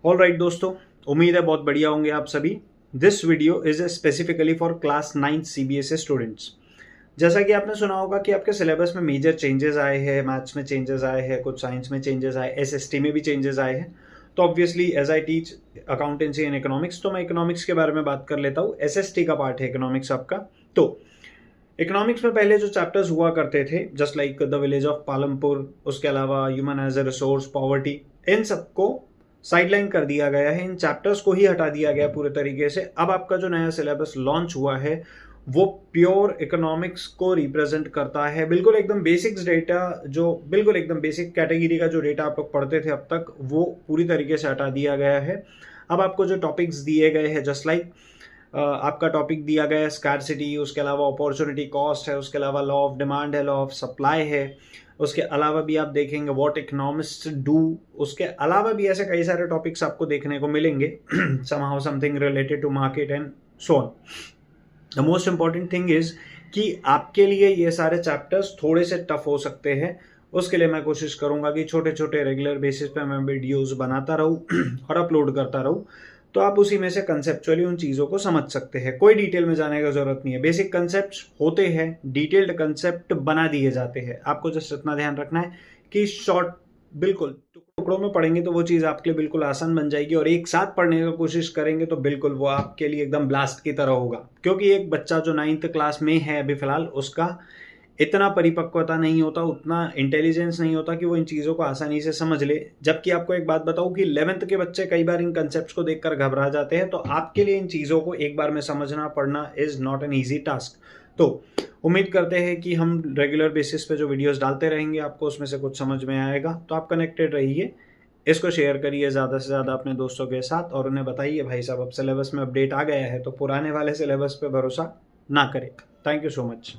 All right दोस्तों, उम्मीद है बहुत बढ़िया होंगे आप सभी। This video is specifically for class 9 CBSE students. जैसा कि आपने सुना होगा कि आपके सिलेबस में मेजर चेंजेस आए हैं, मैथ्स में चेंजेस आए हैं, कुछ साइंस में चेंजेस आए, एसएसटी में भी चेंजेस आए हैं। तो obviously as I teach accountancy and economics, तो मैं इकोनॉमिक्स के बारे में बात कर लेता हूँ। एसएसटी का पार्ट है इकोनॉमिक्स आपका। तो इकोनॉमिक्स में पहले जो चैप्टर्स हुआ करते थे, just like the village of Palampur, उसके अलावा human as a resource, poverty, इन सबको साइडलाइन कर दिया गया है। इन चैप्टर्स को ही हटा दिया गया पूरे तरीके से। अब आपका जो नया सिलेबस लॉन्च हुआ है वो प्योर इकोनॉमिक्स को रिप्रेजेंट करता है। बिल्कुल एकदम बेसिक्स डेटा, जो बिल्कुल एकदम बेसिक कैटेगरी का जो डेटा आप लोग पढ़ते थे अब तक, वो पूरी तरीके से हटा दिया गया है। अब आपको जो टॉपिक्स दिए गए हैं, जस्ट लाइक आपका टॉपिक दिया गया है स्कैरसिटी, उसके अलावा अपॉर्चुनिटी कॉस्ट है, उसके अलावा लॉ ऑफ डिमांड है, लॉ ऑफ सप्लाई है, उसके अलावा भी आप देखेंगे व्हाट इकोनॉमिस्ट डू। उसके अलावा भी ऐसे कई सारे टॉपिक्स आपको देखने को मिलेंगे somehow something related to market and so on. The most important thing is कि आपके लिए ये सारे चैप्टर्स थोड़े से टफ हो सकते हैं। उसके लिए मैं कोशिश करूंगा कि छोटे छोटे रेगुलर बेसिस पे मैं वीडियोस बनाता रहूं और अपलोड करता रहूं, तो आप उसी में से कंसेप्चुअली उन चीज़ों को समझ सकते हैं। कोई डिटेल में जाने की जरूरत नहीं है। बेसिक कंसेप्ट होते हैं, डिटेल्ड कंसेप्ट बना दिए जाते हैं। आपको जस्ट इतना ध्यान रखना है कि शॉर्ट बिल्कुल टुकड़ों में पढ़ेंगे तो वो चीज़ आपके लिए बिल्कुल आसान बन जाएगी, और एक साथ पढ़ने की कोशिश करेंगे तो बिल्कुल वो आपके लिए एकदम ब्लास्ट की तरह होगा। क्योंकि एक बच्चा जो 9th क्लास में है अभी फिलहाल, उसका इतना परिपक्वता नहीं होता, उतना इंटेलिजेंस नहीं होता कि वो इन चीज़ों को आसानी से समझ ले। जबकि आपको एक बात बताऊं कि 11th के बच्चे कई बार इन कंसेप्ट्स को देखकर घबरा जाते हैं। तो आपके लिए इन चीज़ों को एक बार में समझना पढ़ना is not an easy task. तो उम्मीद करते हैं कि हम रेगुलर बेसिस पे जो वीडियोस डालते रहेंगे, आपको उसमें से कुछ समझ में आएगा। तो आप कनेक्टेड रहिए, इसको शेयर करिए ज़्यादा से ज़्यादा अपने दोस्तों के साथ, और उन्हें बताइए भाई साहब अब सिलेबस में अपडेट आ गया है, तो पुराने वाले सिलेबस पे भरोसा ना करें। Thank you so much.